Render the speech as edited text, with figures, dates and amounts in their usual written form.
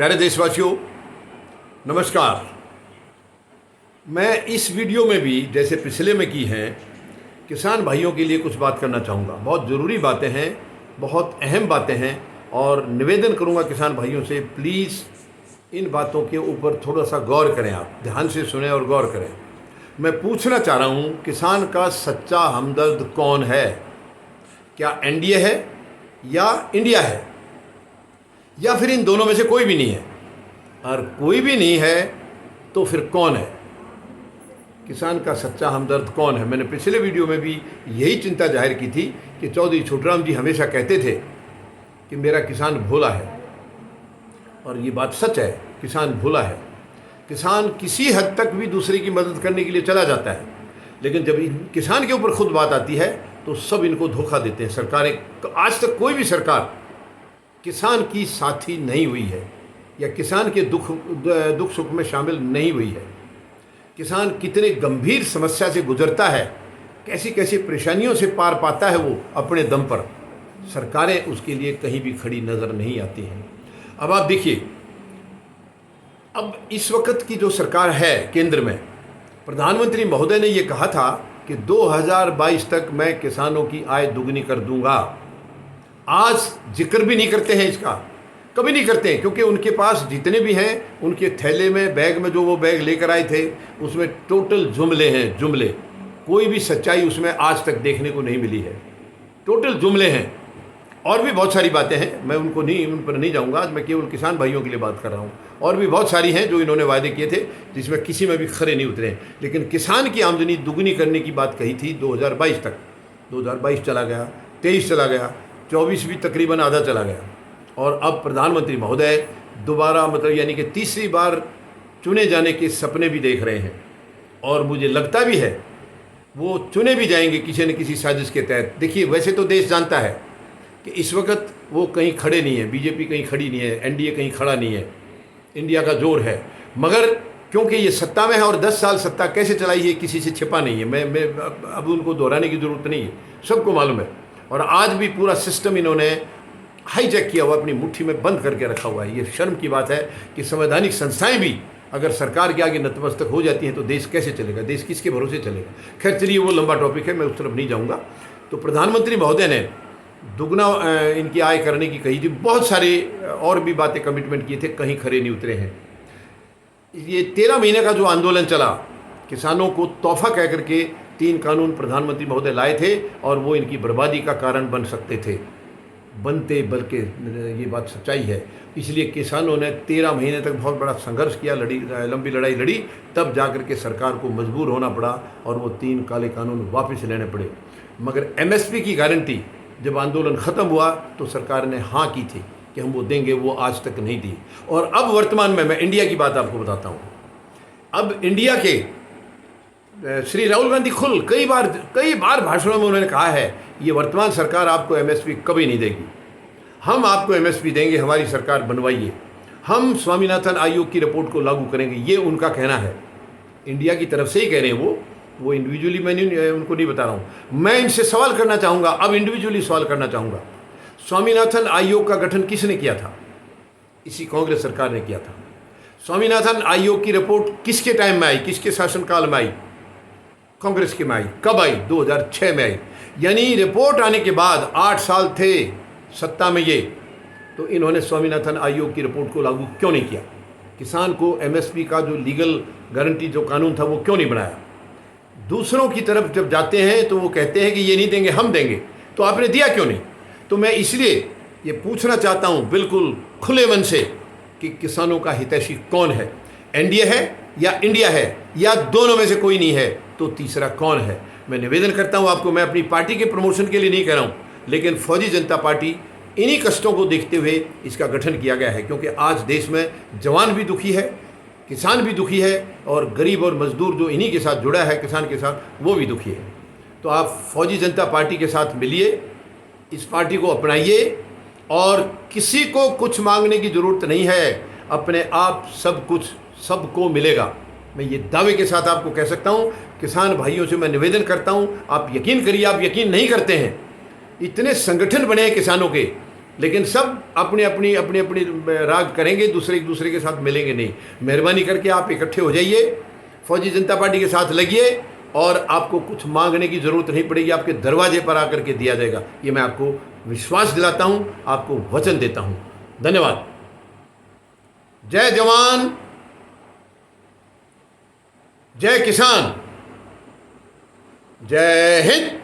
प्यारे देशवासियों, नमस्कार। मैं इस वीडियो में भी जैसे पिछले में की हैं किसान भाइयों के लिए कुछ बात करना चाहूँगा। बहुत ज़रूरी बातें हैं, बहुत अहम बातें हैं और निवेदन करूँगा किसान भाइयों से, प्लीज़ इन बातों के ऊपर थोड़ा सा गौर करें, आप ध्यान से सुने और गौर करें। मैं पूछना चाह रहा हूँ, किसान का सच्चा हमदर्द कौन है? क्या एनडीए है या इंडिया है, या फिर इन दोनों में से कोई भी नहीं है? और कोई भी नहीं है तो फिर कौन है? किसान का सच्चा हमदर्द कौन है? मैंने पिछले वीडियो में भी यही चिंता जाहिर की थी कि चौधरी छोटूराम जी हमेशा कहते थे कि मेरा किसान भोला है, और ये बात सच है, किसान भोला है। किसान किसी हद तक भी दूसरे की मदद करने के लिए चला जाता है, लेकिन जब किसान के ऊपर खुद बात आती है तो सब इनको धोखा देते हैं। सरकारें, आज तक कोई भी सरकार किसान की साथी नहीं हुई है या किसान के दुख सुख में शामिल नहीं हुई है। किसान कितने गंभीर समस्या से गुजरता है, कैसी कैसी परेशानियों से पार पाता है वो अपने दम पर, सरकारें उसके लिए कहीं भी खड़ी नज़र नहीं आती हैं। अब आप देखिए, अब इस वक्त की जो सरकार है केंद्र में, प्रधानमंत्री महोदय ने ये कहा था कि 2022 तक मैं किसानों की आय दुगनी कर दूंगा। आज जिक्र भी नहीं करते हैं इसका, कभी नहीं करते हैं, क्योंकि उनके पास जितने भी हैं उनके थैले में, बैग में जो वो बैग लेकर आए थे उसमें टोटल जुमले हैं, जुमले। कोई भी सच्चाई उसमें आज तक देखने को नहीं मिली है, टोटल जुमले हैं। और भी बहुत सारी बातें हैं, मैं उन पर नहीं जाऊंगा। आज मैं केवल किसान भाइयों के लिए बात कर रहा हूं। और भी बहुत सारी हैं जो इन्होंने वायदे किए थे, जिसमें किसी में भी खरे नहीं उतरे। लेकिन किसान की आमदनी दुगनी करने की बात कही थी 2022 तक। 2022 चला गया, 23 चला गया, 24 भी तकरीबन आधा चला गया, और अब प्रधानमंत्री महोदय दोबारा, मतलब यानी कि तीसरी बार चुने जाने के सपने भी देख रहे हैं। और मुझे लगता भी है वो चुने भी जाएंगे किसी न किसी साजिश के तहत। देखिए, वैसे तो देश जानता है कि इस वक्त वो कहीं खड़े नहीं है, बीजेपी कहीं खड़ी नहीं है, एनडीए कहीं खड़ा नहीं है, इंडिया का जोर है। मगर क्योंकि ये सत्ता में है और 10 साल सत्ता कैसे चलाई है किसी से छिपा नहीं है। मैं अब उनको दोहराने की ज़रूरत नहीं है, सबको मालूम है। और आज भी पूरा सिस्टम इन्होंने हाईजैक किया हुआ, अपनी मुट्ठी में बंद करके रखा हुआ है। ये शर्म की बात है कि संवैधानिक संस्थाएं भी अगर सरकार के आगे नतमस्तक हो जाती हैं तो देश कैसे चलेगा, देश किसके भरोसे चलेगा? खैर चलिए, वो लंबा टॉपिक है, मैं उस तरफ नहीं जाऊंगा। तो प्रधानमंत्री महोदय ने दुगना इनकी आय करने की कही थी, बहुत सारे और भी बातें कमिटमेंट किए थे, कहीं खरे नहीं उतरे हैं। ये 13 महीने का जो आंदोलन चला, किसानों को तोहफा कह करके 3 कानून प्रधानमंत्री महोदय लाए थे, और वो इनकी बर्बादी का कारण बन सकते थे, बनते, बल्कि ये बात सच्चाई है। इसलिए किसानों ने 13 महीने तक बहुत बड़ा संघर्ष किया, लंबी लड़ाई लड़ी, तब जाकर के सरकार को मजबूर होना पड़ा और वो 3 काले कानून वापस लेने पड़े। मगर एमएसपी की गारंटी जब आंदोलन ख़त्म हुआ तो सरकार ने हाँ की थी कि हम वो देंगे, वो आज तक नहीं दी। और अब वर्तमान में मैं इंडिया की बात आपको बताता हूँ। अब इंडिया के श्री राहुल गांधी खुद कई बार भाषणों में उन्होंने कहा है, ये वर्तमान सरकार आपको एमएसपी कभी नहीं देगी, हम आपको एमएसपी देंगे, हमारी सरकार बनवाइए, हम स्वामीनाथन आयोग की रिपोर्ट को लागू करेंगे। ये उनका कहना है, इंडिया की तरफ से ही कह रहे हैं वो इंडिविजुअली मैं उनको नहीं बता रहा हूँ। मैं इनसे सवाल करना चाहूँगा, अब इंडिविजुअली सवाल करना चाहूँगा, स्वामीनाथन आयोग का गठन किसने किया था? इसी कांग्रेस सरकार ने किया था। स्वामीनाथन आयोग की रिपोर्ट किसके टाइम में आई, किसके शासनकाल में आई? कांग्रेस के में आई। कब आई? 2006 में आई। यानी रिपोर्ट आने के बाद 8 साल थे सत्ता में ये, तो इन्होंने स्वामीनाथन आयोग की रिपोर्ट को लागू क्यों नहीं किया? किसान को एमएसपी का जो लीगल गारंटी जो कानून था वो क्यों नहीं बनाया? दूसरों की तरफ जब जाते हैं तो वो कहते हैं कि ये नहीं देंगे, हम देंगे, तो आपने दिया क्यों नहीं? तो मैं इसलिए ये पूछना चाहता हूँ बिल्कुल खुले मन से कि किसानों का हितैषी कौन है? एनडीए है या इंडिया है, या दोनों में से कोई नहीं है, तो तीसरा कौन है? मैं निवेदन करता हूं आपको, मैं अपनी पार्टी के प्रमोशन के लिए नहीं कह रहा हूं, लेकिन फौजी जनता पार्टी, इन्हीं कष्टों को देखते हुए इसका गठन किया गया है। क्योंकि आज देश में जवान भी दुखी है, किसान भी दुखी है, और गरीब और मजदूर जो इन्हीं के साथ जुड़ा है, किसान के साथ, वो भी दुखी है। तो आप फौजी जनता पार्टी के साथ मिलिए, इस पार्टी को अपनाइए, और किसी को कुछ मांगने की ज़रूरत नहीं है, अपने आप सब कुछ सबको मिलेगा। मैं ये दावे के साथ आपको कह सकता हूँ। किसान भाइयों से मैं निवेदन करता हूँ, आप यकीन करिए, आप यकीन नहीं करते हैं, इतने संगठन बने हैं किसानों के लेकिन सब अपनी अपनी राग करेंगे, एक दूसरे के साथ मिलेंगे नहीं। मेहरबानी करके आप इकट्ठे हो जाइए, फौजी जनता पार्टी के साथ लगिए, और आपको कुछ मांगने की ज़रूरत नहीं पड़ेगी, आपके दरवाजे पर आकर के दिया जाएगा। ये मैं आपको विश्वास दिलाता हूँ, आपको वचन देता हूँ। धन्यवाद। जय जवान, जय किसान, जय हिंद।